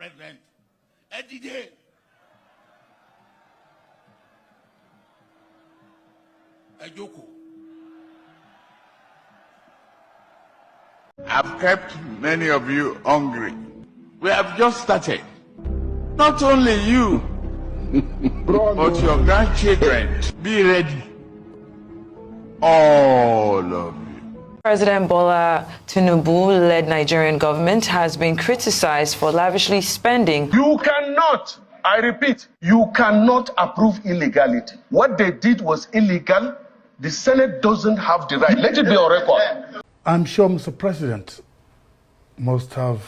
President. Edide. Ejoko. I've kept many of you hungry. We have just started. Not only you, but your grandchildren. Be ready. All of you. President Bola Tinubu-led Nigerian government has been criticized for lavishly spending. You cannot, I repeat, you cannot approve illegality. What they did was illegal. The Senate doesn't have the right. Let it be on record. I'm sure Mr. President must have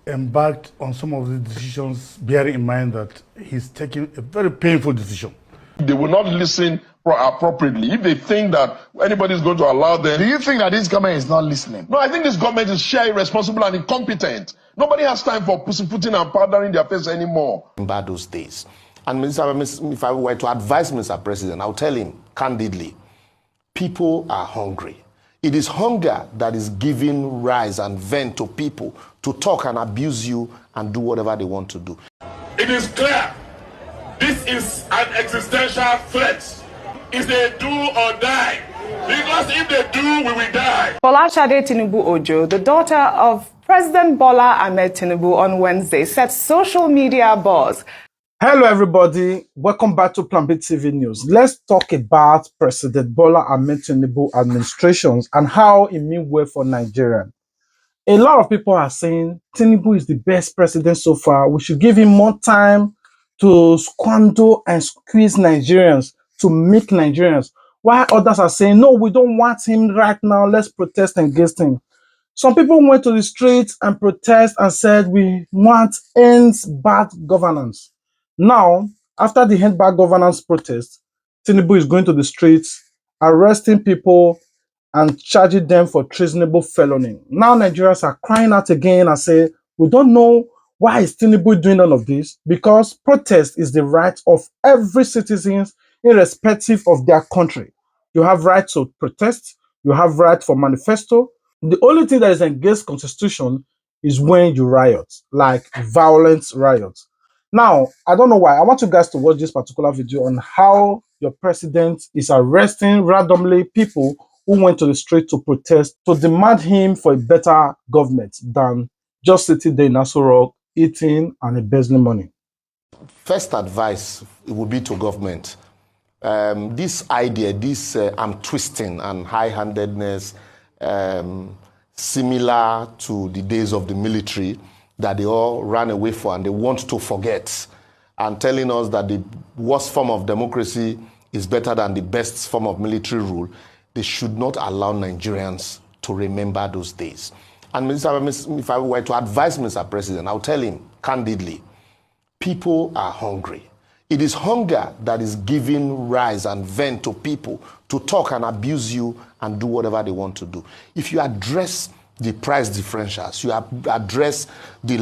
embarked on some of the decisions, bearing in mind that he's taking a very painful decision. They will not listen appropriately. If they think that anybody is going to allow them... Do you think that this government is not listening? No, I think this government is sheer irresponsible and incompetent. Nobody has time for pussyfooting and powdering their face anymore. About those days. And if I were to advise Mr. President, I'll tell him candidly, people are hungry. It is hunger that is giving rise and vent to people to talk and abuse you and do whatever they want to do. It is clear this is an existential threat. It's a do or die. Because if they do, we will die. Bola Tinubu Ojo, the daughter of President Bola Ahmed Tinubu, on Wednesday set social media buzz. Hello everybody, welcome back to Plan B TV News. Let's talk about President Bola Ahmed Tinubu administrations and how it means well for Nigeria. A lot of people are saying Tinubu is the best president so far. We should give him more time to squander and squeeze Nigerians, to make Nigerians. While others are saying, no, we don't want him right now. Let's protest against him. Some people went to the streets and protest and said, we want ends bad governance. Now, after the end bad governance protest, Tinubu is going to the streets, arresting people and charging them for treasonable felony. Now Nigerians are crying out again and say, we don't know why is Tinubu doing all of this, because protest is the right of every citizen irrespective of their country. You have right to protest, you have right for manifesto. The only thing that is against constitution is when you riot, like violent riots. Now, I don't know why. I want you guys to watch this particular video on how your president is arresting randomly people who went to the street to protest, to demand him for a better government than just sitting there in Aso Rock, eating and embezzling money. First advice would be to government. This idea, this arm twisting and high-handedness, similar to the days of the military, that they all ran away for and they want to forget, and telling us that the worst form of democracy is better than the best form of military rule, they should not allow Nigerians to remember those days. And if I were to advise Mr. President, I'll tell him candidly, people are hungry. It is hunger that is giving rise and vent to people to talk and abuse you and do whatever they want to do. If you address the price differentials, you address the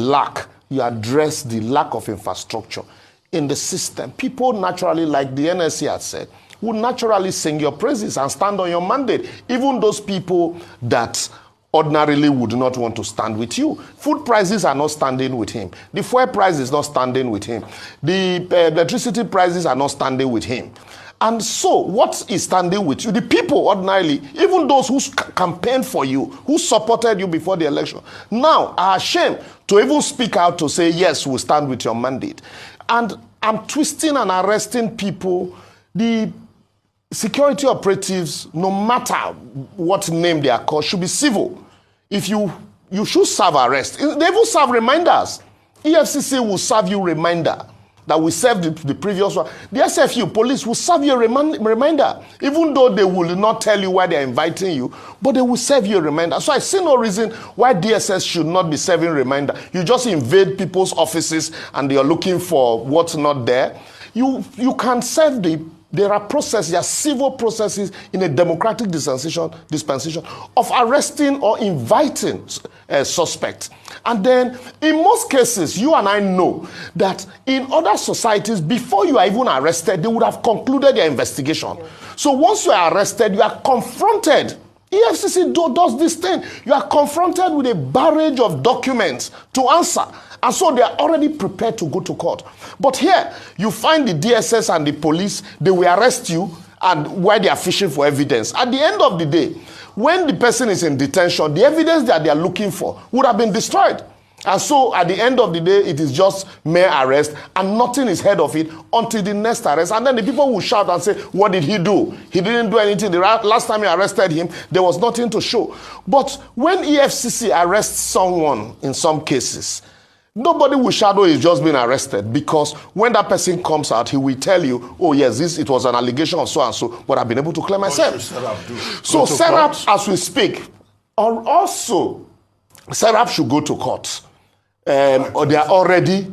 lack of infrastructure in the system, people naturally, like the NSC had said, would naturally sing your praises and stand on your mandate, even those people that ordinarily would not want to stand with you. Food prices are not standing with him. The fuel price is not standing with him. The electricity prices are not standing with him. And so, what is standing with you? The people ordinarily, even those who campaigned for you, who supported you before the election, now are ashamed to even speak out to say, yes, we'll stand with your mandate. And I'm twisting and arresting people. The security operatives, no matter what name they are called, should be civil. If you should serve arrest. They will serve reminders. EFCC will serve you reminder that we served the previous one. The SFU, police, will serve you a reminder, even though they will not tell you why they're inviting you, but they will serve you a reminder. So I see no reason why DSS should not be serving reminder. You just invade people's offices and they are looking for what's not there. You can serve there are processes, there are civil processes in a democratic dispensation of arresting or inviting suspects. And then, in most cases, you and I know that in other societies, before you are even arrested, they would have concluded their investigation. So once you are arrested, you are confronted. EFCC does this thing. You are confronted with a barrage of documents to answer. And so they are already prepared to go to court. But here, you find the DSS and the police, they will arrest you and while they are fishing for evidence. At the end of the day, when the person is in detention, the evidence that they are looking for would have been destroyed. And so at the end of the day, it is just mere arrest and nothing is heard of it until the next arrest. And then the people will shout and say, what did he do? He didn't do anything. The last time you arrested him, there was nothing to show. But when EFCC arrests someone in some cases, nobody will shadow he's just been arrested, because when that person comes out, he will tell you, oh yes, it was an allegation of so and so, but I've been able to clear myself. So Serap, as we speak, also Serap should go to court. Or they are already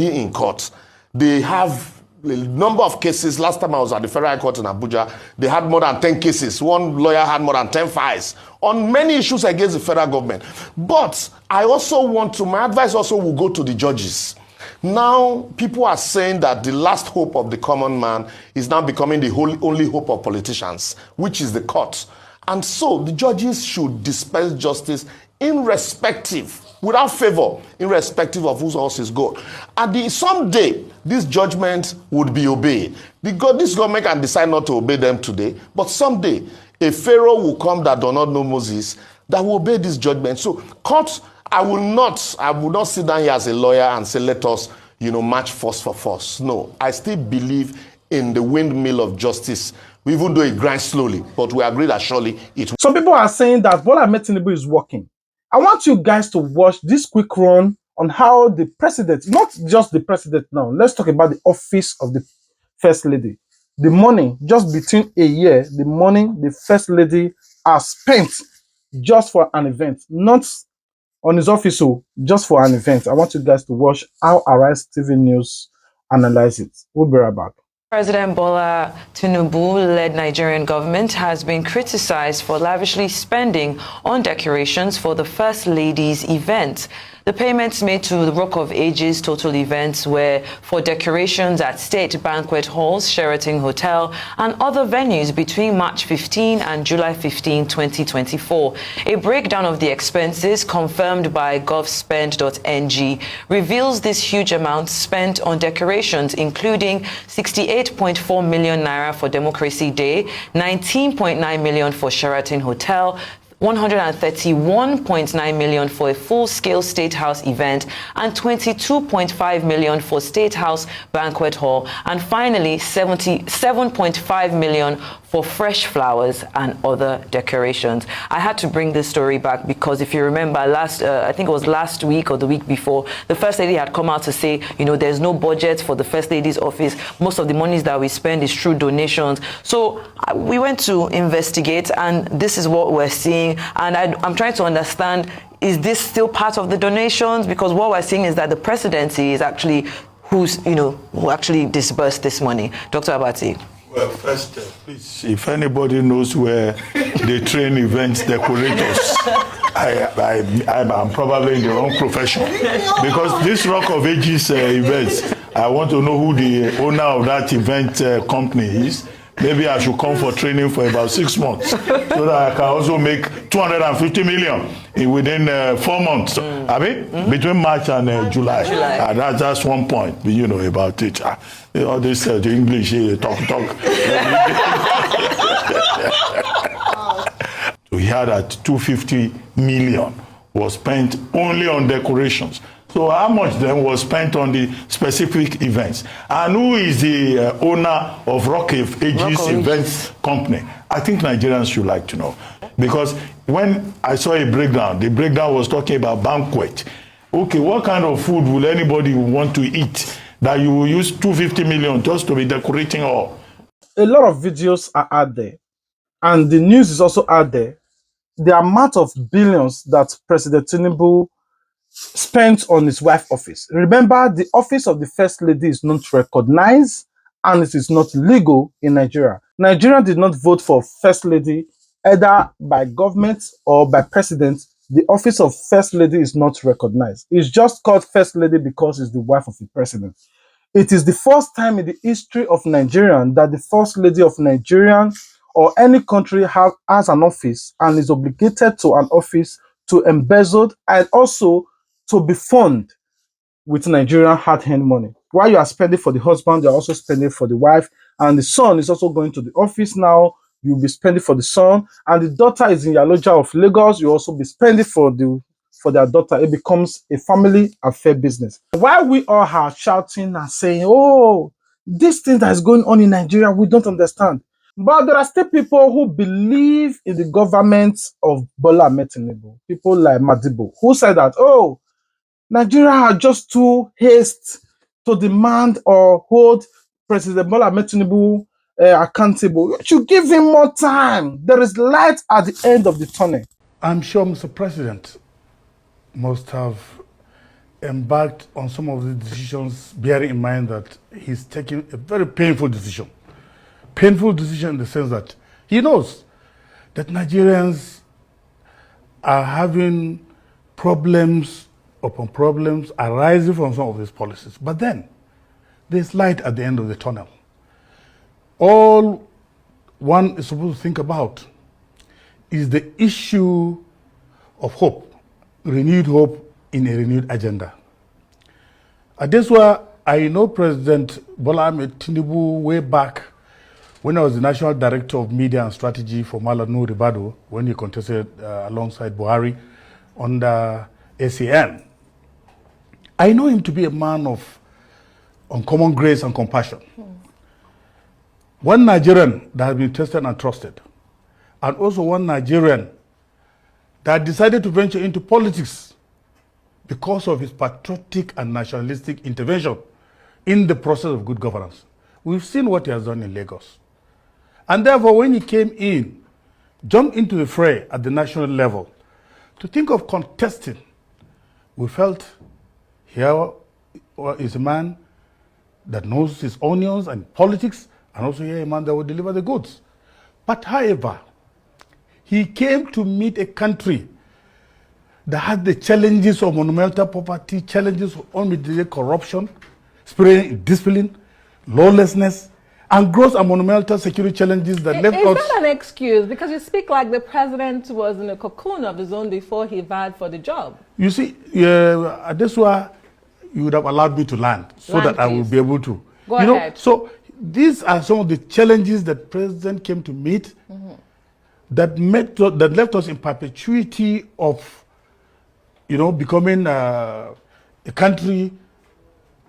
in court. They have a number of cases. Last time I was at the Federal Court in Abuja, they had more than 10 cases. One lawyer had more than 10 files on many issues against the federal government. But I also want to, my advice also will go to the judges. Now, people are saying that the last hope of the common man is now becoming the only hope of politicians, which is the court. And so the judges should dispense justice irrespective, without favor, irrespective of whose house is God. And someday, this judgment would be obeyed. This government can decide not to obey them today, but someday, a Pharaoh will come that does not know Moses, that will obey this judgment. So, court, I will not sit down here as a lawyer and say, let us, match force for force. No, I still believe in the windmill of justice, even though it grinds slowly, but we agree that surely it will. Some people are saying that Bola Tinubu is working. I want you guys to watch this quick run on how the president, not just the president now, let's talk about the office of the First Lady. The money, just between a year, the money the First Lady has spent just for an event, not on his office, so just for an event. I want you guys to watch how Arise TV News analyze it. We'll be right back. President Bola Tinubu-led Nigerian government has been criticized for lavishly spending on decorations for the First Lady's event. The payments made to the Rock of Ages total events were for decorations at state banquet halls, Sheraton Hotel, and other venues between March 15 and July 15, 2024. A breakdown of the expenses confirmed by govspend.ng reveals this huge amount spent on decorations, including 68.4 million naira for Democracy Day, 19.9 million for Sheraton Hotel, 131.9 million for a full-scale State House event, and 22.5 million for State House Banquet Hall, and finally 77.5 million for fresh flowers and other decorations. I had to bring this story back because if you remember I think it was last week or the week before, the First Lady had come out to say, there's no budget for the First Lady's office. Most of the monies that we spend is through donations. So we went to investigate, and this is what we're seeing. And I'm trying to understand, is this still part of the donations? Because what we're seeing is that the presidency is actually who actually disbursed this money. Dr. Abati. Well, first, please, if anybody knows where they train event decorators, I'm probably in the wrong profession. Because this Rock of Ages events, I want to know who the owner of that event company is. Maybe I should come for training for about 6 months so that I can also make 250 million within 4 months. I mean, between March and July. That's one point, about it. All this the English talk. We heard that 250 million was spent only on decorations. So how much then was spent on the specific events? And who is the owner of Rock of Ages Events Company? I think Nigerians should like to know. Because when I saw a breakdown, the breakdown was talking about banquet. Okay, what kind of food will anybody want to eat that you will use 250 million just to be decorating all? A lot of videos are out there. And the news is also out there. The amount of billions that President Tinubu spent on his wife's office. Remember, the office of the First Lady is not recognized and it is not legal in Nigeria. Nigeria did not vote for First Lady either by government or by president. The office of First Lady is not recognized. It's just called First Lady because it's the wife of the president. It is the first time in the history of Nigeria that the First Lady of Nigeria or any country has an office and is obligated to an office to embezzle and also to be funded with Nigerian hard-earned money. While you are spending for the husband, you are also spending for the wife, and the son is also going to the office now. You'll be spending for the son, and the daughter is in Yaloja of Lagos. You also be spending for their daughter. It becomes a family affair business. While we all are shouting and saying, "Oh, this thing that is going on in Nigeria, we don't understand," but there are still people who believe in the government of Bola Tinubu. People like Madibo, who said that, "Oh, Nigeria are just too haste to demand or hold President Bola Tinubu accountable. You should give him more time. There is light at the end of the tunnel." I'm sure Mr. President must have embarked on some of the decisions bearing in mind that he's taking a very painful decision. Painful decision in the sense that he knows that Nigerians are having problems upon problems arising from some of these policies. But then, there's light at the end of the tunnel. All one is supposed to think about is the issue of hope, renewed hope in a renewed agenda. This why I know President Bola Tinubu way back when I was the National Director of Media and Strategy for Malanu Ribado, when he contested alongside Buhari under ACN. I know him to be a man of uncommon grace and compassion. One Nigerian that has been tested and trusted, and also one Nigerian that decided to venture into politics because of his patriotic and nationalistic intervention in the process of good governance. We've seen what he has done in Lagos. And therefore, when he came in, jumped into the fray at the national level, to think of contesting, we felt here is a man that knows his onions and politics, and also here a man that will deliver the goods. But however, he came to meet a country that had the challenges of monumental poverty, challenges of unmitigated corruption, spreading discipline, lawlessness, and gross and monumental security challenges that left us... Is that an excuse? Because you speak like the president was in a cocoon of his own before he vied for the job. You see, that's why you would have allowed me to land, so that I will be able to... Go ahead. So these are some of the challenges that President came to meet that left us in perpetuity of, becoming a country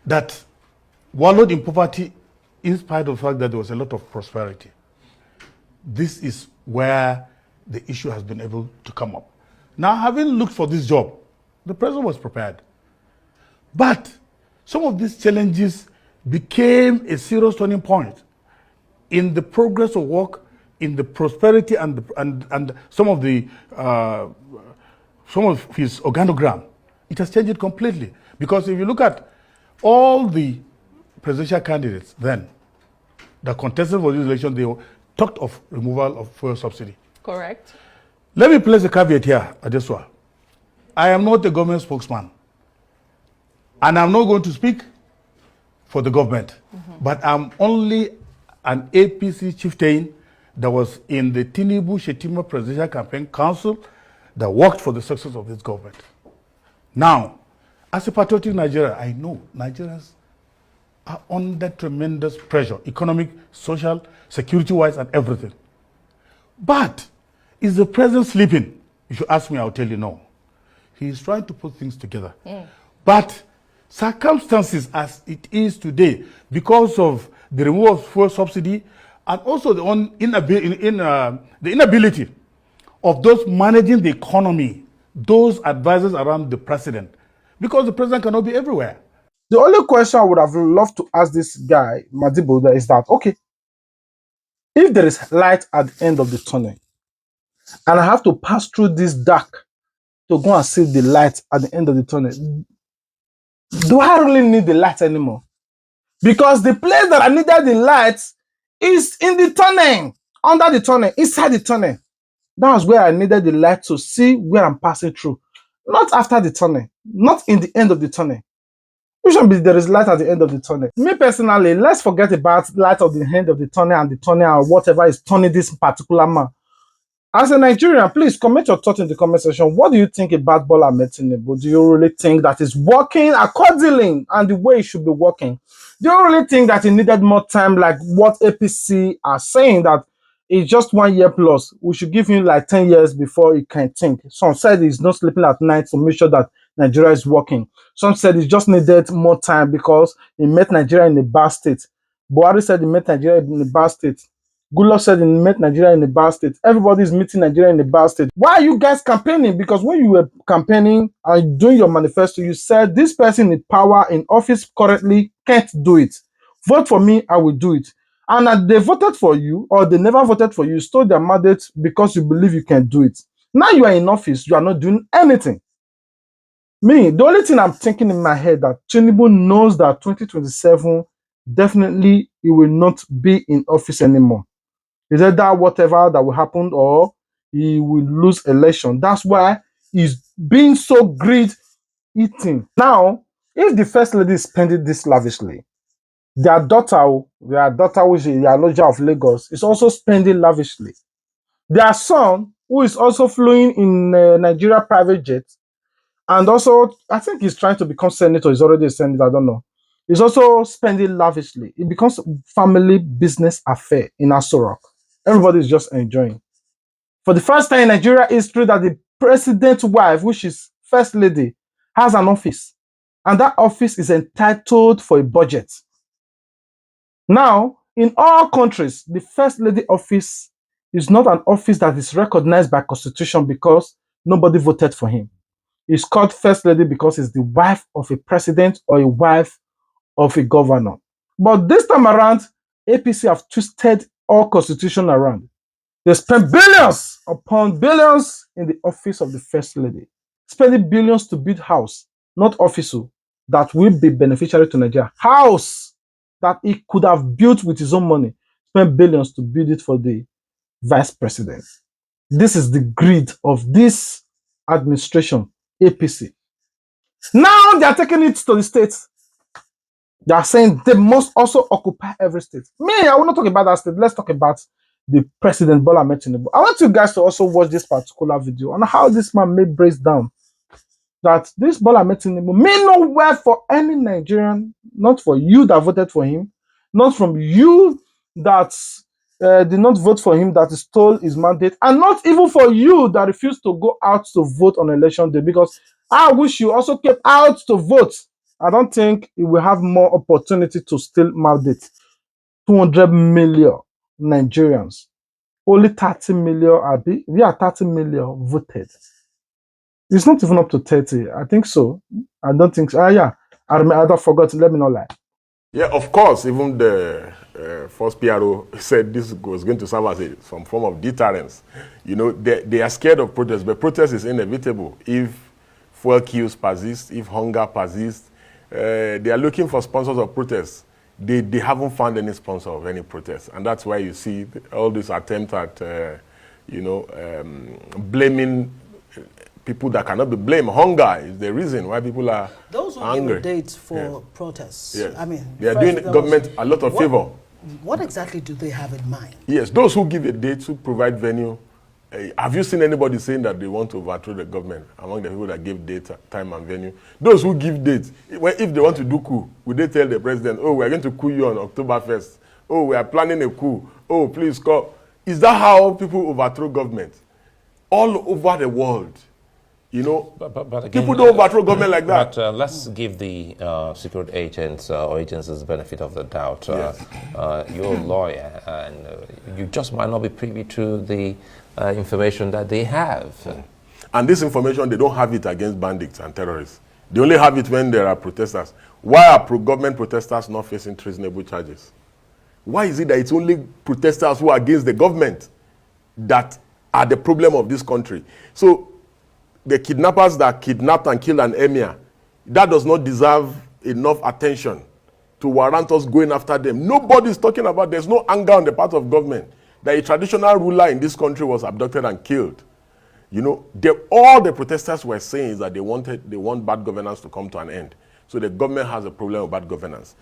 that wallowed in poverty in spite of the fact that there was a lot of prosperity. This is where the issue has been able to come up. Now, having looked for this job, the president was prepared. But some of these challenges became a serious turning point in the progress of work, in the prosperity and some of his organogram. It has changed it completely. Because if you look at all the presidential candidates then that contested for this election, they talked of removal of fuel subsidy. Correct. Let me place a caveat here, Adeswa. I am not a government spokesman. And I'm not going to speak for the government. But I'm only an APC chieftain that was in the Tinubu-Shetima Presidential Campaign Council that worked for the success of this government. Now, as a patriotic Nigerian, I know Nigerians are under tremendous pressure, economic, social, security-wise, and everything. But is the president sleeping? If you ask me, I'll tell you no. He is trying to put things together. But circumstances as it is today, because of the removal of fuel subsidy, and also the inability of those managing the economy, those advisors around the president, because the president cannot be everywhere. The only question I would have loved to ask this guy, Madibo, is that, okay, if there is light at the end of the tunnel, and I have to pass through this dark to go and see the light at the end of the tunnel, do I really need the light anymore? Because the place that I needed the light is in the tunnel, under the tunnel, inside the tunnel. That's where I needed the light to see where I'm passing through. Not after the tunnel, not in the end of the tunnel. It should be there is light at the end of the tunnel. Me personally, let's forget about light at the end of the tunnel and the tunnel or whatever is turning this particular man. As a Nigerian, please comment your thoughts in the comment section. What do you think about Bola Tinubu? Do you really think that it's working accordingly and the way it should be working? Do you really think that it needed more time, like what APC are saying, that it's just 1 year plus? We should give him like 10 years before he can think. Some said he's not sleeping at night to make sure that Nigeria is working. Some said he just needed more time because he met Nigeria in a bad state. Buhari said he met Nigeria in a bad state. Goodluck said he met Nigeria in a bad state. Everybody is meeting Nigeria in a bad state. Why are you guys campaigning? Because when you were campaigning and doing your manifesto, you said this person in power, in office currently, can't do it. Vote for me, I will do it. And they voted for you, or they never voted for you, you stole their mandate because you believe you can do it. Now you are in office, you are not doing anything. Me, the only thing I'm thinking in my head that Tinubu knows that 2027, definitely he will not be in office anymore. Is that whatever that will happen, or he will lose election? That's why he's being so greed eating. Now, if the first lady is spending this lavishly, their daughter, which is the Aloja of Lagos, is also spending lavishly. Their son, who is also flying in Nigeria private jet, and also I think he's trying to become senator. He's already a senator. I don't know. He's also spending lavishly. It becomes family business affair in Aso Rock. Everybody is just enjoying. For the first time in Nigeria history that the president's wife, which is first lady, has an office. And that office is entitled for a budget. Now, in all countries, the first lady office is not an office that is recognized by constitution because nobody voted for him. It's called first lady because it's the wife of a president or a wife of a governor. But this time around, APC have twisted all constitution around. They spend billions upon billions in the office of the first lady, spending billions to build house, not office that will be beneficiary to Nigeria. House that he could have built with his own money, spend billions to build it for the vice president. This is the greed of this administration, APC. Now they are taking it to the states. They are saying they must also occupy every state. Me, I will not talk about that state. Let's talk about the president, Bola Tinubu. I want you guys to also watch this particular video on how this man made breaks down that this Bola Tinubu may not work for any Nigerian, not for you that voted for him, not from you that did not vote for him, that stole his mandate, and not even for you that refused to go out to vote on election day, because I wish you also came out to vote. I don't think it will have more opportunity to steal mandate. 200 million Nigerians. Only 30 million, we are 30 million voted. It's not even up to 30. I think so. I don't think so. Yeah. I forgot. Let me not lie. Yeah, of course, even the first PRO said this was going to serve as some form of deterrence. You know, they are scared of protest, but protest is inevitable. If fuel queues persist, if hunger persists, they are looking for sponsors of protests. They haven't found any sponsor of any protest. And that's why you see all this attempt at, blaming people that cannot be blamed. Hunger is the reason why people are those who angry. give dates for protests. Yes. I mean, they are doing the government a lot of favor. What exactly do they have in mind? Yes, those who give a date, who provide venue. Have you seen anybody saying that they want to overthrow the government among the people that give date, time, and venue? Those who give dates, if they want to do coup, would they tell the president, oh, we are going to coup you on October 1st? Oh, we are planning a coup. Oh, please call. Is that how people overthrow government? All over the world. You know, but again, people don't overthrow government like that. But let's give the secret agents or agencies the benefit of the doubt. Yes. You're a lawyer, and you just might not be privy to the information that they have. And this information, they don't have it against bandits and terrorists. They only have it when there are protesters. Why are pro-government protesters not facing treasonable charges? Why is it that it's only protesters who are against the government that are the problem of this country? So, the kidnappers that kidnapped and killed an emir, that does not deserve enough attention to warrant us going after them. Nobody is talking about, there's no anger on the part of government that a traditional ruler in this country was abducted and killed. You know, all the protesters were saying is that they want bad governance to come to an end. So the government has a problem with bad governance.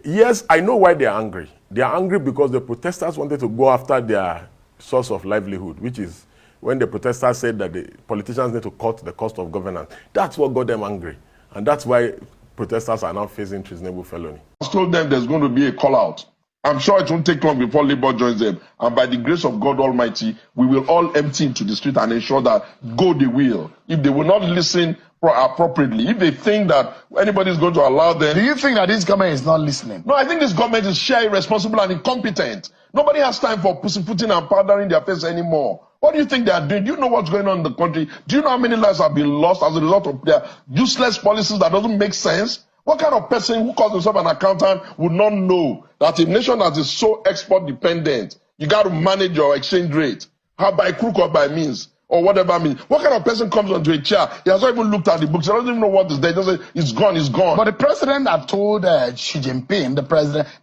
Yes, I know why they are angry. They are angry because the protesters wanted to go after their source of livelihood, which is when the protesters said that the politicians need to cut the cost of governance. That's what got them angry. And that's why protesters are now facing treasonable felony. I told them there's going to be a call out. I'm sure it won't take long before Labour joins them. And by the grace of God Almighty, we will all empty into the street and ensure that go they will. If they will not listen appropriately, if they think that anybody is going to allow them... Do you think that this government is not listening? No, I think this government is sheer irresponsible and incompetent. Nobody has time for pussyfooting and powdering their face anymore. What do you think they are doing? Do you know what's going on in the country? Do you know how many lives have been lost as a result of their useless policies that doesn't make sense? What kind of person who calls himself an accountant would not know that a nation that is so export dependent, you got to manage your exchange rate, how by crook or by means, or whatever means. What kind of person comes onto a chair? He has not even looked at the books. He doesn't even know what is there. He just say, it's gone, it's gone. But the president had told Xi Jinping,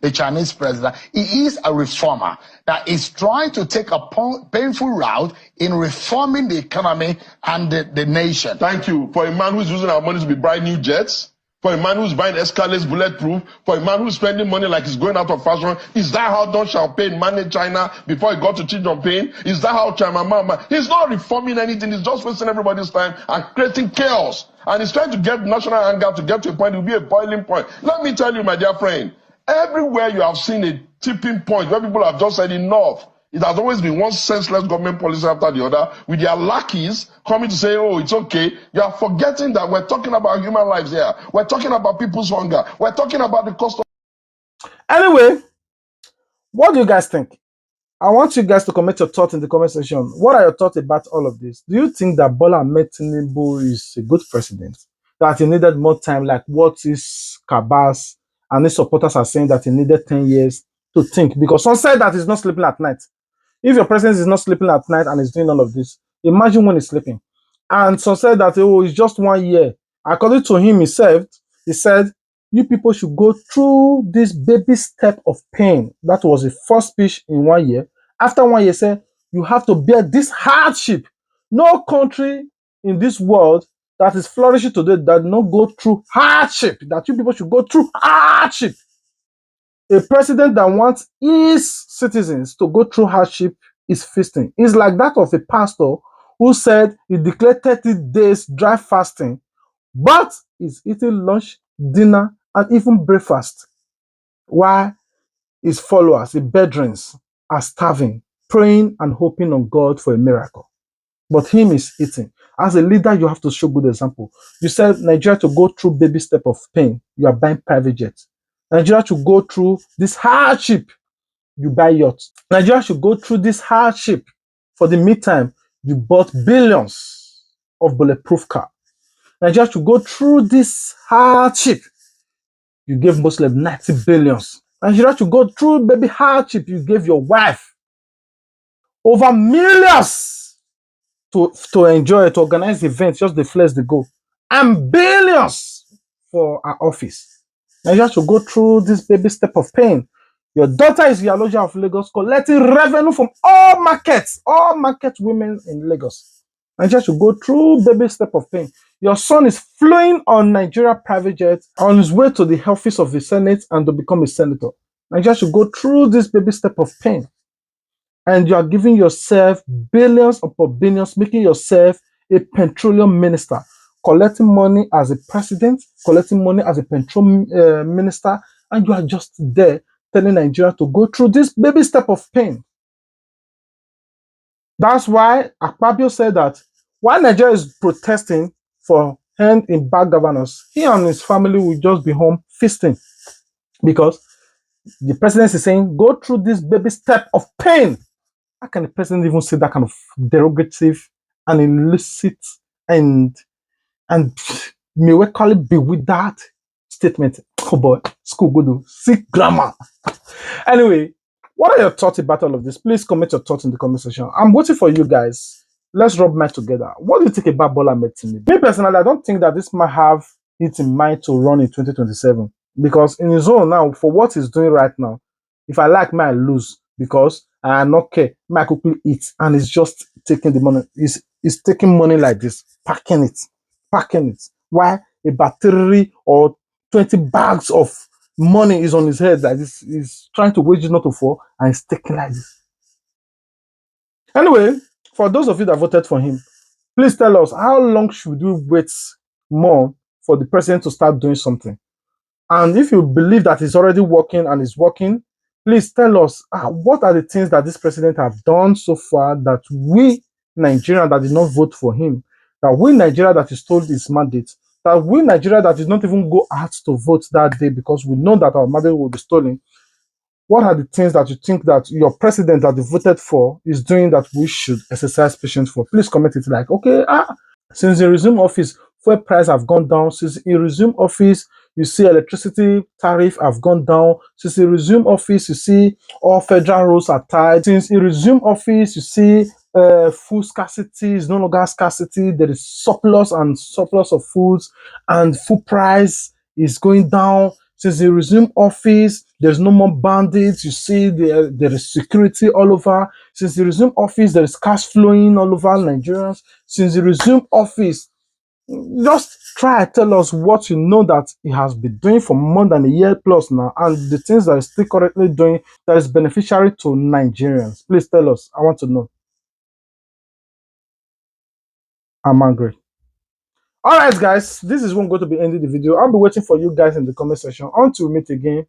the Chinese president, he is a reformer that is trying to take a painful route in reforming the economy and the nation. Thank you. For a man who's using our money to be buying new jets, for a man who's buying Escalades bulletproof, for a man who's spending money like he's going out of fashion, is that how Deng Xiaoping managed China before he got to Xi Jinping? Is that how China Mama? He's not reforming anything. He's just wasting everybody's time and creating chaos. And he's trying to get national anger to get to a point. It will be a boiling point. Let me tell you, my dear friend, everywhere you have seen a tipping point where people have just said enough, it has always been one senseless government policy after the other, with their lackeys coming to say, oh, it's okay. You are forgetting that we're talking about human lives here. We're talking about people's hunger. We're talking about the cost of... Anyway, what do you guys think? I want you guys to comment your thoughts in the comment section. What are your thoughts about all of this? Do you think that Bola Tinubu is a good president? That he needed more time, like what his cabas and his supporters are saying that he needed 10 years to think? Because some said that he's not sleeping at night. If your president is not sleeping at night and is doing all of this, imagine when he's sleeping. And some said that, oh, it's just 1 year. According to him, he said, you people should go through this baby step of pain. That was the first speech in 1 year. After 1 year, he said, you have to bear this hardship. No country in this world that is flourishing today that not go through hardship. That you people should go through hardship. A president that wants his citizens to go through hardship is feasting. It's like that of a pastor who said he declared 30 days dry fasting, but is eating lunch, dinner, and even breakfast, while his followers, the bedrens, are starving, praying and hoping on God for a miracle. But him is eating. As a leader, you have to show good example. You said Nigeria to go through baby step of pain. You are buying private jets. Nigeria should go through this hardship. You buy yachts. Nigeria should go through this hardship. For the meantime, you bought billions of bulletproof car. Nigeria should go through this hardship. You gave Muslims 90 billions. Nigeria should go through baby hardship. You gave your wife over millions to enjoy, to organize events, just the flesh they go, and billions for our office. Nigeria should go through this baby step of pain. Your daughter is Yaloja of Lagos, collecting revenue from all market women in Lagos. Nigeria should go through baby step of pain. Your son is flying on Nigeria private jet on his way to the office of the Senate and to become a senator. Nigeria should go through this baby step of pain. And you are giving yourself billions upon billions, making yourself a petroleum minister, collecting money as a president, collecting money as a petroleum minister, and you are just there telling Nigeria to go through this baby step of pain. That's why Akpabio said that while Nigeria is protesting for hand in bad governance, he and his family will just be home feasting, because the president is saying, go through this baby step of pain. How can the president even say that kind of derogative and illicit and may we call it bewildered statement? Oh boy, school good, sick grammar. Anyway, what are your thoughts about all of this? Please comment your thoughts in the comment section. I'm waiting for you guys. Let's rub minds together. What do you think about Bola Tinubu? Me personally, I don't think that this might have it in mind to run in 2027, because in his own now, for what he's doing right now, if I like, I lose, because I not care. I quickly eat, and it's just taking the money. He's taking money like this, packing it. Why a battery or 20 bags of money is on his head like this? He's trying to wage it not to fall, and he's taking like this. Anyway, For those of you that voted for him, please tell us, how long should we wait more for the president to start doing something? And if you believe that it's already working and it's working, please tell us what are the things that this president have done so far that we Nigeria that did not vote for him, that we Nigeria that is told his mandate, that we Nigeria that did not even go out to vote that day because we know that our mandate will be stolen. What are the things that you think that your president that you voted for is doing that we should exercise patience for? Please comment it like, okay, since he resumed office, fuel price have gone down. Since he resumed office, you see electricity tariff have gone down. Since he resumed office, you see all federal roads are tied. Since he resumed office, you see food scarcity is no longer scarcity. There is surplus of foods, and food price is going down. Since he resumed office, there's no more bandits. You see, there is security all over. Since he resumed office, there is cash flowing all over Nigerians. Since he resumed office, just try to tell us what you know that he has been doing for more than a year plus now, and the things that he's still currently doing that is beneficiary to Nigerians. Please tell us. I want to know. I'm angry. All right, guys, this is when I'm going to be ending the video. I'll be waiting for you guys in the comment section. Until we meet again,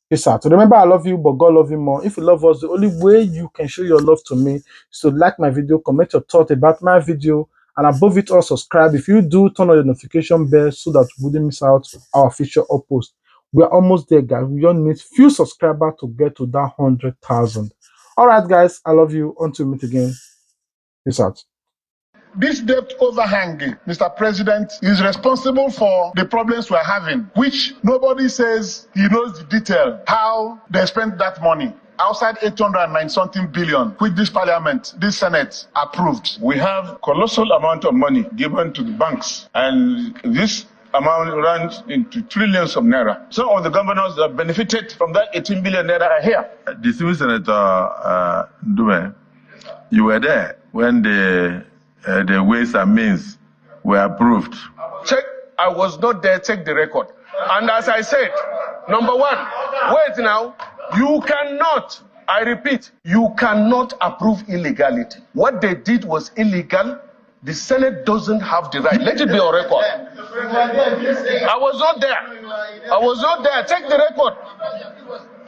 peace out. Remember, I love you, but God love you more. If you love us, the only way you can show your love to me is to like my video, comment your thought about my video, and above it all, subscribe. If you do, turn on the notification bell so that you wouldn't miss out our future uppost. We're almost there, guys. We just need few subscribers to get to that 100,000. All right, guys, I love you. Until we meet again, peace out. This debt overhang, Mr. President, is responsible for the problems we're having, which nobody says he knows the detail, how they spent that money. Outside 809-something billion, which this parliament, this Senate approved. We have colossal amount of money given to the banks, and this amount runs into trillions of naira. Some of the governors that benefited from that 18 billion naira are here. Distinguished Senator Ndume, you were there when the Ways and Means were approved. Check, I was not there, check the record. And as I said, number one, wait now, you cannot, I repeat, you cannot approve illegality. What they did was illegal. The Senate doesn't have the right. Let it be on record. I was not there. I was not there. Check the record.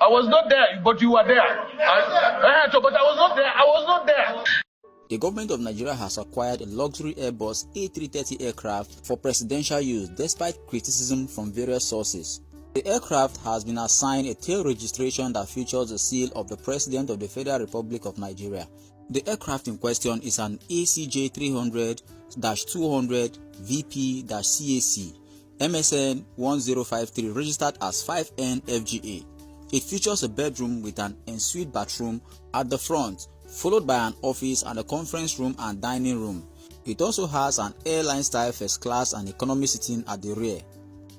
I was not there, but you were there. But I was not there. I was not there. The government of Nigeria has acquired a luxury Airbus A330 aircraft for presidential use despite criticism from various sources. The aircraft has been assigned a tail registration that features the seal of the President of the Federal Republic of Nigeria. The aircraft in question is an ACJ 300-200 VP-CAC MSN 1053 registered as 5N FGA. It features a bedroom with an ensuite bathroom at the front, followed by an office and a conference room and dining room. It also has an airline-style first class and economy seating at the rear.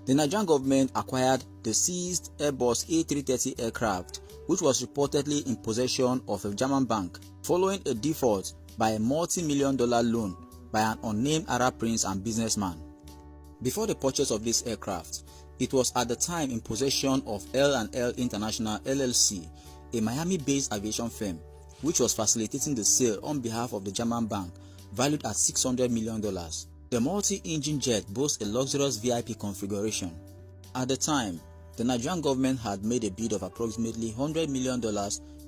The Nigerian government acquired the seized Airbus A330 aircraft, which was reportedly in possession of a German bank, following a default by a multi-million-dollar loan by an unnamed Arab prince and businessman. Before the purchase of this aircraft, it was at the time in possession of L&L International LLC, a Miami-based aviation firm, which was facilitating the sale on behalf of the German bank, valued at $600 million. The multi-engine jet boasts a luxurious VIP configuration. At the time, the Nigerian government had made a bid of approximately $100 million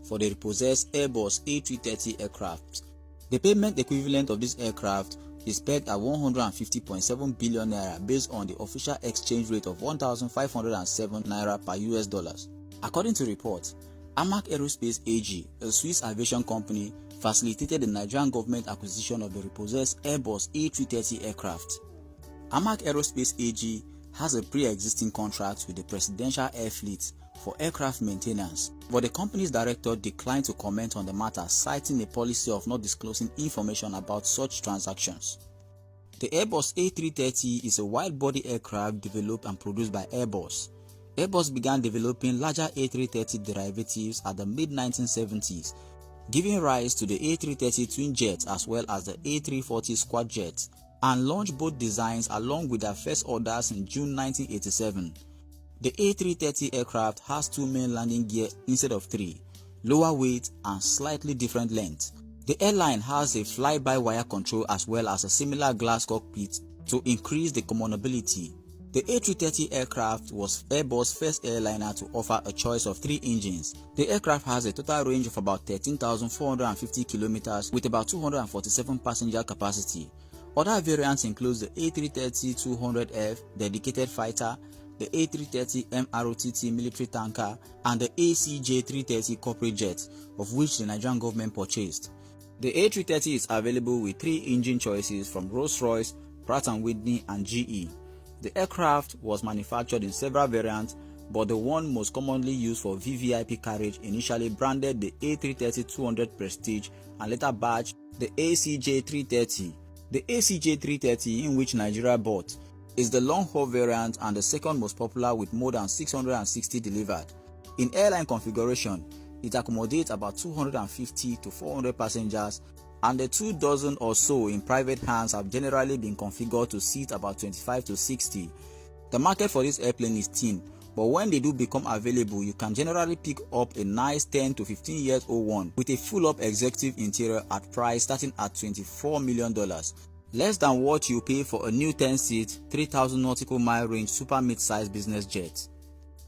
for the repossessed Airbus A330 aircraft. The payment equivalent of this aircraft is pegged at 150.7 billion naira based on the official exchange rate of 1,507 naira per US dollars. According to reports, Amac Aerospace AG, a Swiss aviation company, facilitated the Nigerian government acquisition of the repossessed Airbus A330 aircraft. Amac Aerospace AG has a pre-existing contract with the Presidential Air Fleet for aircraft maintenance, but the company's director declined to comment on the matter, citing a policy of not disclosing information about such transactions. The Airbus A330 is a wide-body aircraft developed and produced by Airbus. Airbus began developing larger A330 derivatives at the mid-1970s, giving rise to the A330 twin jet as well as the A340 squad jet, and launched both designs along with their first orders in June 1987. The A330 aircraft has two main landing gears instead of three, lower weight and slightly different length. The airline has a fly-by-wire control as well as a similar glass cockpit to increase the commonability. The A330 aircraft was Airbus' first airliner to offer a choice of 3 engines. The aircraft has a total range of about 13,450 kilometers with about 247 passenger capacity. Other variants include the A330-200F dedicated fighter, the A330 MROTT military tanker, and the ACJ330 corporate jet, of which the Nigerian government purchased. The A330 is available with 3 engine choices from Rolls-Royce, Pratt & Whitney, and GE. The aircraft was manufactured in several variants, but the one most commonly used for VVIP carriage initially branded the A330-200 Prestige and later badged the ACJ330. The ACJ330, in which Nigeria bought, is the long-haul variant and the second most popular with more than 660 delivered. In airline configuration, it accommodates about 250 to 400 passengers, and the 2 dozen or so in private hands have generally been configured to seat about 25 to 60. The market for this airplane is thin, but when they do become available, you can generally pick up a nice 10 to 15 years old one with a full-up executive interior at price starting at $24 million. Less than what you pay for a new 10-seat, 3,000 nautical mile range super mid-size business jet.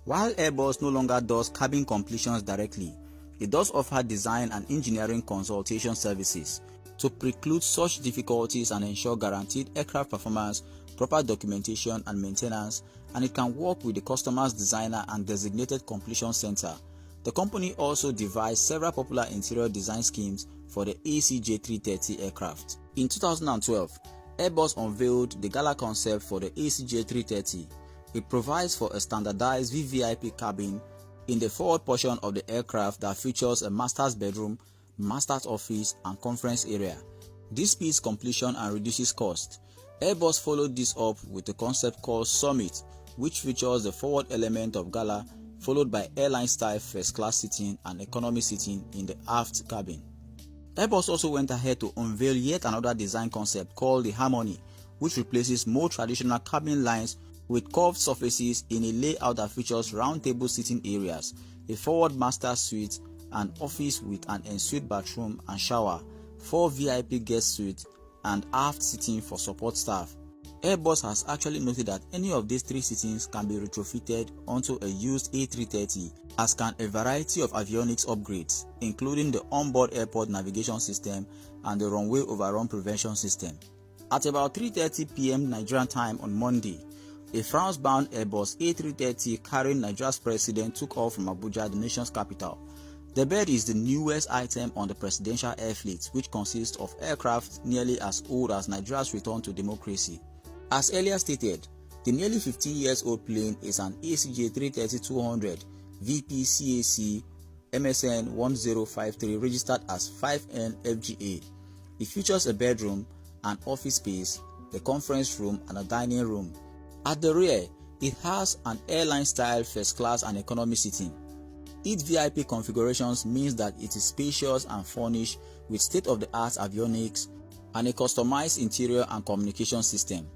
While Airbus no longer does cabin completions directly, it does offer design and engineering consultation services to preclude such difficulties and ensure guaranteed aircraft performance, proper documentation and maintenance, and it can work with the customer's designer and designated completion center. The company also devised several popular interior design schemes for the ACJ330 aircraft. In 2012, Airbus unveiled the gala concept for the ACJ330. It provides for a standardized VVIP cabin in the forward portion of the aircraft that features a master's bedroom, master's office, and conference area. This speeds completion and reduces cost. Airbus followed this up with a concept called Summit, which features the forward element of gala, followed by airline-style first-class seating and economy seating in the aft cabin. Airbus also went ahead to unveil yet another design concept called the Harmony, which replaces more traditional cabin lines with curved surfaces in a layout that features round table seating areas, a forward master suite, an office with an ensuite bathroom and shower, 4 VIP guest suites, and aft seating for support staff. Airbus has actually noted that any of these 3 seatings can be retrofitted onto a used A330, as can a variety of avionics upgrades, including the onboard airport navigation system and the runway overrun prevention system. At about 3:30 p.m. Nigerian time on Monday, a France-bound Airbus A330 carrying Nigeria's president took off from Abuja, the nation's capital. The bird is the newest item on the presidential air fleet, which consists of aircraft nearly as old as Nigeria's return to democracy. As earlier stated, the nearly 15 years old plane is an ACJ330-200 VPCAC MSN 1053 registered as 5N FGA. It features a bedroom, an office space, a conference room, and a dining room. At the rear, it has an airline-style first-class and economy seating. Its VIP configurations means that it is spacious and furnished with state-of-the-art avionics and a customized interior and communication system.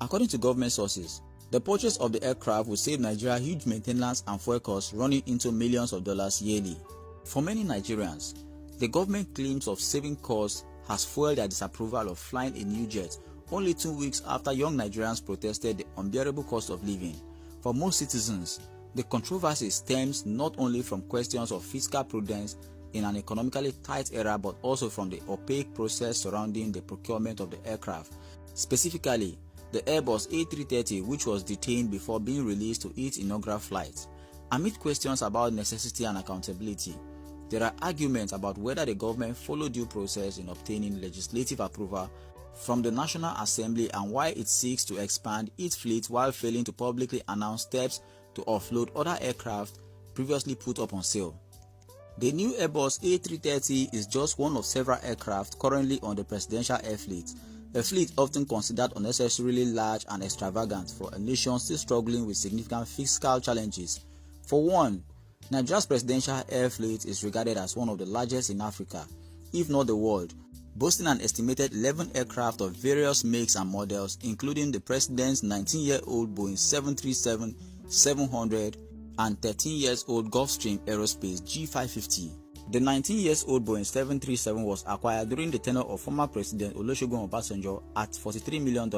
According to government sources, the purchase of the aircraft will save Nigeria huge maintenance and fuel costs running into millions of dollars yearly. For many Nigerians, the government claims of saving costs has fueled their disapproval of flying a new jet only 2 weeks after young Nigerians protested the unbearable cost of living. For most citizens, the controversy stems not only from questions of fiscal prudence in an economically tight era, but also from the opaque process surrounding the procurement of the aircraft. Specifically, the Airbus A330, which was detained before being released to its inaugural flight. Amid questions about necessity and accountability, there are arguments about whether the government followed due process in obtaining legislative approval from the National Assembly and why it seeks to expand its fleet while failing to publicly announce steps to offload other aircraft previously put up on sale. The new Airbus A330 is just one of several aircraft currently on the presidential air fleet, a fleet often considered unnecessarily large and extravagant for a nation still struggling with significant fiscal challenges. For one, Nigeria's presidential air fleet is regarded as one of the largest in Africa, if not the world, boasting an estimated 11 aircraft of various makes and models, including the president's 19-year-old Boeing 737-700 and 13-year-old Gulfstream Aerospace G550. The 19-year-old Boeing 737 was acquired during the tenure of former President Olusegun Obasanjo at $43 million,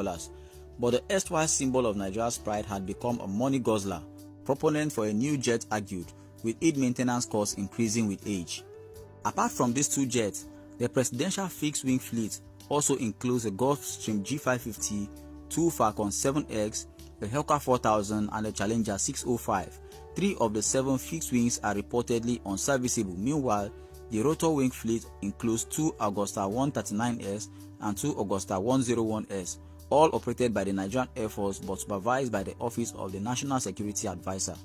but the erstwhile symbol of Nigeria's pride had become a money guzzler. Proponents for a new jet argued, with its maintenance costs increasing with age. Apart from these two jets, the presidential fixed-wing fleet also includes a Gulfstream G550, two Falcon 7X, a Hawker 4000 and a Challenger 605. 3 of the 7 fixed wings are reportedly unserviceable. Meanwhile, the rotor wing fleet includes 2 Augusta 139S and 2 Augusta 101S, all operated by the Nigerian Air Force but supervised by the Office of the National Security Advisor.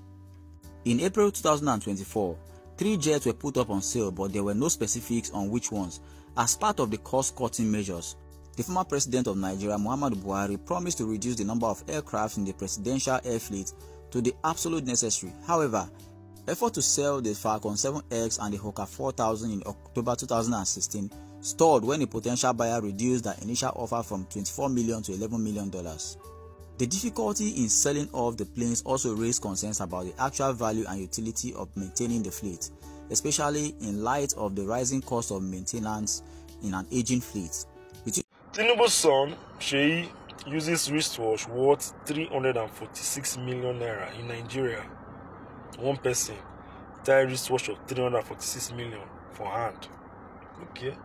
In April 2024, 3 jets were put up on sale, but there were no specifics on which ones. As part of the cost-cutting measures, the former president of Nigeria, Muhammadu Buhari, promised to reduce the number of aircraft in the presidential air fleet to the absolute necessary. However, effort to sell the Falcon 7X and the Hawker 4000 in October 2016 stalled when a potential buyer reduced their initial offer from $24 million to $11 million. The difficulty in selling off the planes also raised concerns about the actual value and utility of maintaining the fleet, especially in light of the rising cost of maintenance in an aging fleet. Tinubu's son, Sheyi, uses wristwatch worth 346 million naira in Nigeria. One person tie wristwatch of 346 million for hand. Okay.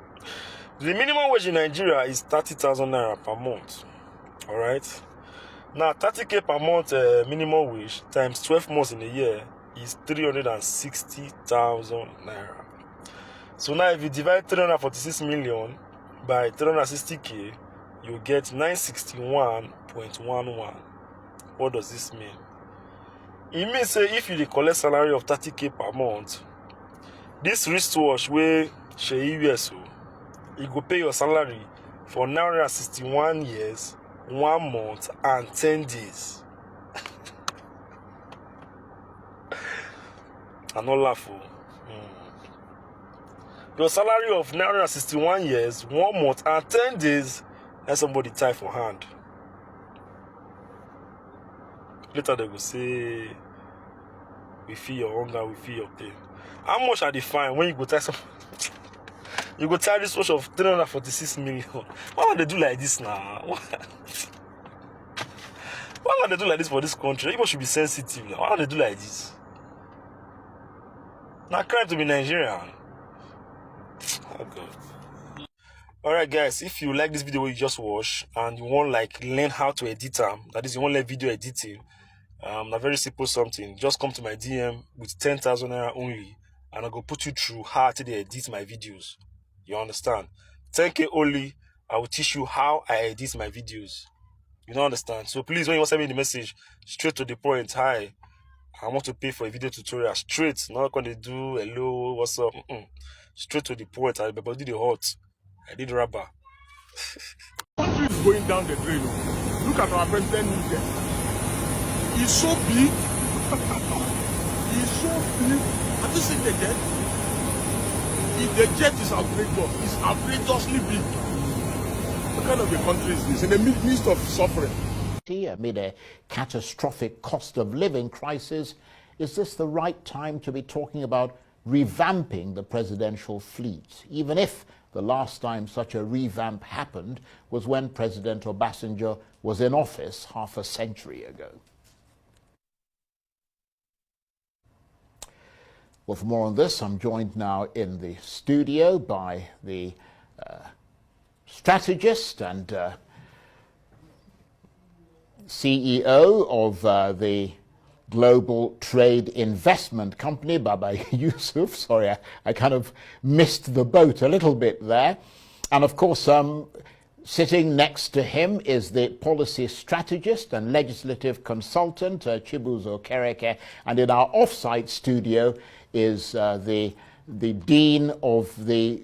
The minimum wage in Nigeria is 30,000 naira per month. Alright. Now 30k per month minimum wage times 12 months in a year is 360,000 naira. So now if you divide 346 million by 360k, you get 961.11. What does this mean? It means say if you collect salary of 30k per month, this wristwatch where Sheyi wear so, you go pay your salary for 961 years, 1 month and 10 days. I no laugh. Your salary of 961 years, 1 month and 10 days, and somebody tie for hand. Later they go say, we feel your hunger, we feel your pain. How much are they fine when you go tie some? You go tie this watch of 346 million. Why would they do like this now? Why would they do like this for this country? People should be sensitive. Why would they do like this? Now crime to be Nigerian. Oh God. Alright guys, if you like this video you just watch and you want like learn how to edit them, that is you want to learn video editing, a very simple something, just come to my DM with 10,000 naira only and I go put you through how to edit my videos. You understand? 10k only, I will teach you how I edit my videos. You don't understand? So please, when you want to send me the message, straight to the point. Hi, I want to pay for a video tutorial. Straight, not gonna do hello, what's up? Straight to the point. I body the hot. I did rubber. Country is going down the drain. Look at our president here. He's so big. He's so big. Have you seen the jet? The jet is outrageous. It's outrageously big. What kind of a country is this? In the midst of suffering. Amid a catastrophic cost of living crisis, is this the right time to be talking about revamping the presidential fleet, even if the last time such a revamp happened was when President Obasanjo was in office half a century ago? Well, for more on this, I'm joined now in the studio by the strategist and CEO of the Global Trade Investment Company, Baba Yusuf. Sorry, I kind of missed the boat a little bit there. And of course, sitting next to him is the policy strategist and legislative consultant, Chibuzo Kereke. And in our off-site studio is the Dean of the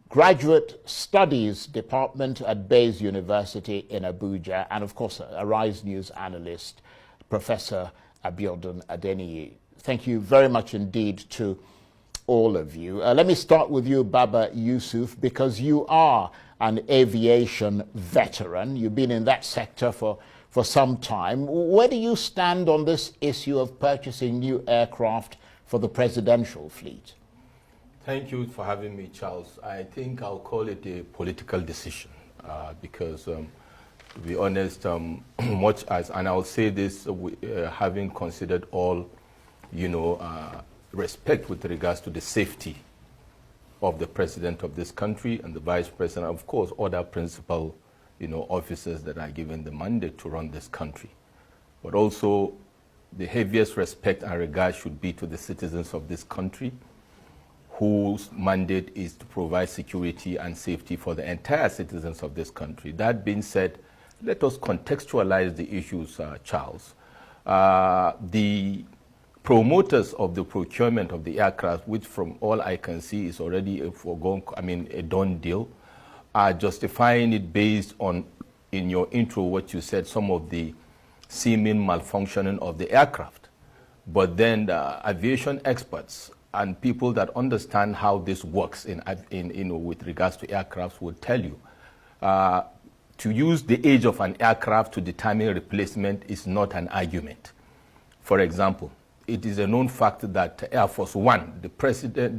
Graduate Studies Department at Bayes University in Abuja, and of course, a Rise News analyst, Professor Abiodun Adeniyi. Thank you very much indeed to all of you. Let me start with you, Baba Yusuf, because you are an aviation veteran. You've been in that sector for some time. Where do you stand on this issue of purchasing new aircraft for the presidential fleet? Thank you for having me, Charles. I think I'll call it a political decision because, to be honest, much as, and I'll say this, having considered all, respect with regards to the safety of the president of this country and the vice president, of course, other principal, officers that are given the mandate to run this country. But also, the heaviest respect and regard should be to the citizens of this country, whose mandate is to provide security and safety for the entire citizens of this country. That being said, let us contextualize the issues, Charles. The promoters of the procurement of the aircraft, which from all I can see is already a done deal, are justifying it based on, in your intro, what you said, some of the seeming malfunctioning of the aircraft. But then the aviation experts and people that understand how this works with regards to aircraft will tell you to use the age of an aircraft to determine replacement is not an argument. For example, it is a known fact that Air Force One, the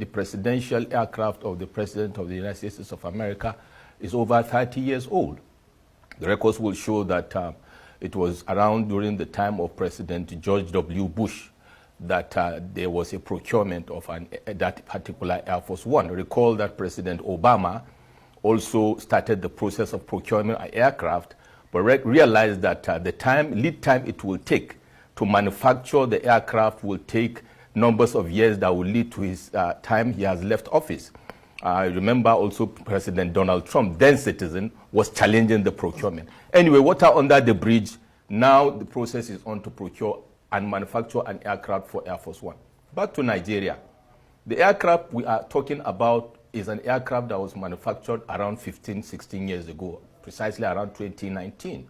presidential aircraft of the President of the United States of America, is over 30 years old. The records will show that it was around during the time of President George W. Bush that there was a procurement of that particular Air Force One. Recall that President Obama also started the process of procurement of aircraft, but realized that the lead time it will take to manufacture the aircraft will take numbers of years that will lead to his time he has left office. I remember also President Donald Trump, then citizen, was challenging the procurement. Anyway, water under the bridge. Now the process is on to procure and manufacture an aircraft for Air Force One. Back to Nigeria. The aircraft we are talking about is an aircraft that was manufactured around 15, 16 years ago, precisely around 2019.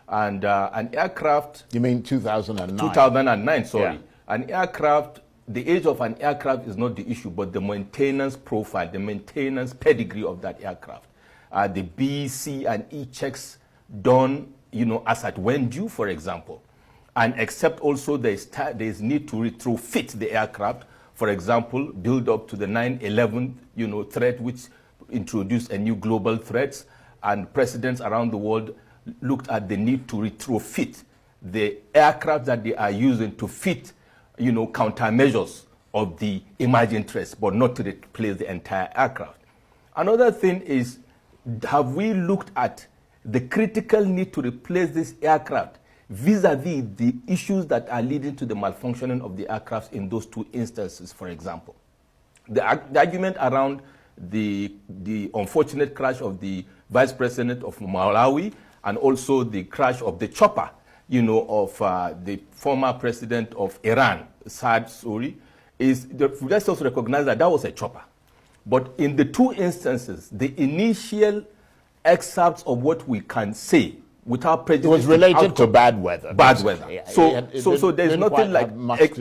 And an aircraft... You mean 2009? 2009, sorry. Yeah. An aircraft, the age of an aircraft is not the issue, but the maintenance profile, the maintenance pedigree of that aircraft. The B, C, and E checks done, as at when due, for example. And except also there is need to retrofit the aircraft, for example, build up to the 9/11, threat, which introduced a new global threats, and presidents around the world looked at the need to retrofit the aircraft that they are using to fit, countermeasures of the emerging threats, but not to replace the entire aircraft. Another thing is, have we looked at the critical need to replace this aircraft vis-a-vis the issues that are leading to the malfunctioning of the aircraft in those two instances, for example? The argument around the unfortunate crash of the vice president of Malawi and also the crash of the chopper, of the former president of Iran, Saad Suri, let's also recognize that that was a chopper. But in the two instances, the initial excerpts of what we can say without prejudice. It was related to bad weather. Bad weather. Yeah, so there's nothing like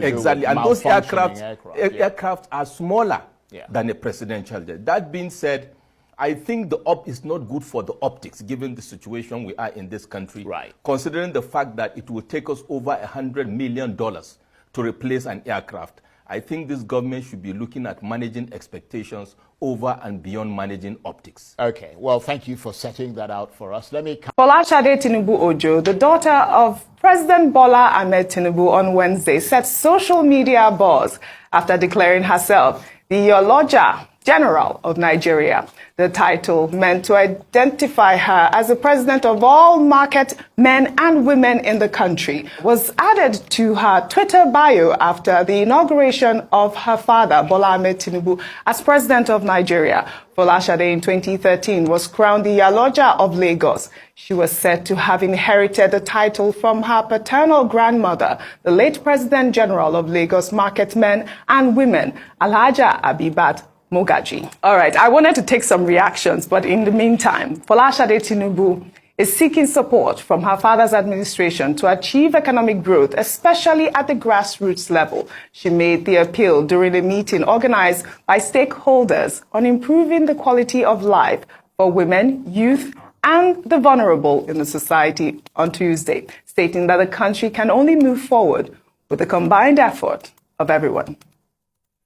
exactly. And those aircraft are smaller than a presidential jet. That being said, I think the op is not good for the optics, given the situation we are in this country. Right. Considering the fact that it will take us over $100 million to replace an aircraft, I think this government should be looking at managing expectations over and beyond managing optics. Okay, well, thank you for setting that out for us. Let me... Bola Tinubu Ojo, the daughter of President Bola Tinubu, on Wednesday set social media buzz after declaring herself the Iyaloja General of Nigeria. The title meant to identify her as the president of all market men and women in the country was added to her Twitter bio after the inauguration of her father, Bola Tinubu, as president of Nigeria. Folashade in 2013 was crowned the Iyaloja of Lagos. She was said to have inherited the title from her paternal grandmother, the late President General of Lagos Market Men and Women, Alhaja Abibat Mogaji. All right, I wanted to take some reactions, but in the meantime, Folashade Tinubu is seeking support from her father's administration to achieve economic growth, especially at the grassroots level. She made the appeal during a meeting organized by stakeholders on improving the quality of life for women, youth, and the vulnerable in the society on Tuesday, stating that the country can only move forward with the combined effort of everyone.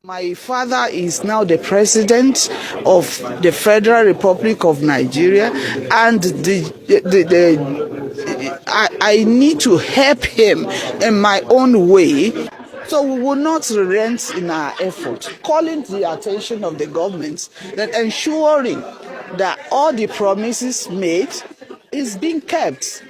My father is now the president of the Federal Republic of Nigeria, and I need to help him in my own way. So we will not relent in our effort, calling the attention of the government that ensuring that all the promises made is being kept.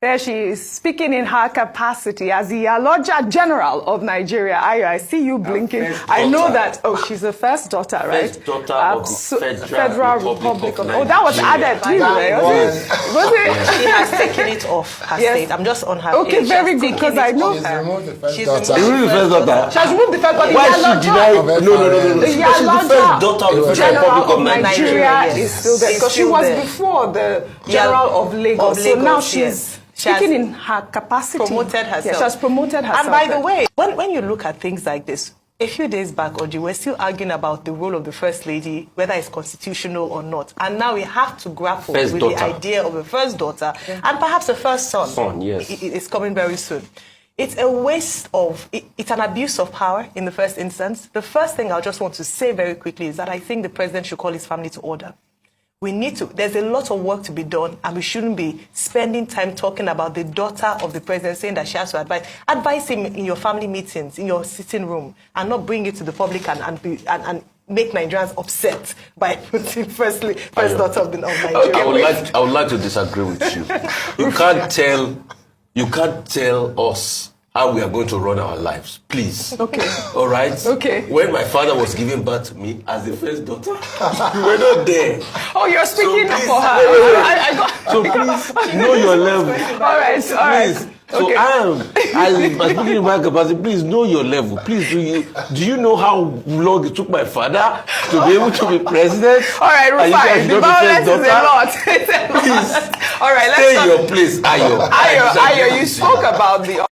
There she is, speaking in her capacity as the Aloja General of Nigeria. I see you blinking. I know that, she's the first daughter, right? First daughter of the Federal Republic of Nigeria. Oh, that was added, was it? She has taken it off her state. I'm just on her Okay, page. very good, because I know her. She's removed the first daughter. She has removed the first daughter. Why she deny? No. She's the first daughter of the Federal Republic of Nigeria Nigeria. is still there, because she was before the General of Lagos. So now she's speaking in her capacity. Promoted herself. Yes, she has promoted herself. And by the way, when you look at things like this, a few days back, Oji, we're still arguing about the role of the First Lady, whether it's constitutional or not. And now we have to grapple with the idea of a first daughter and perhaps a first son. Yes. It's coming very soon. It's a waste of, it's an abuse of power in the first instance. The first thing I just want to say very quickly is that I think the president should call his family to order. We need to, there's a lot of work to be done, and we shouldn't be spending time talking about the daughter of the president, saying that she has to advise him in your family meetings, in your sitting room, and not bring it to the public and make Nigerians upset by putting first daughter of Nigeria. I would like to disagree with you. You can't tell us how we are going to run our lives, please. Okay. All right? Okay. When my father was giving birth to me as the first daughter, you were not there. Oh, you're speaking for her. So please know your level. All right. Please. So I'm speaking in my capacity. Please know your level. Please, do you know how long it took my father to be able to be president? All right, Rufai, the violence is a lot. Please. All right, stay in your place, Ayo. Ayo, you spoke about the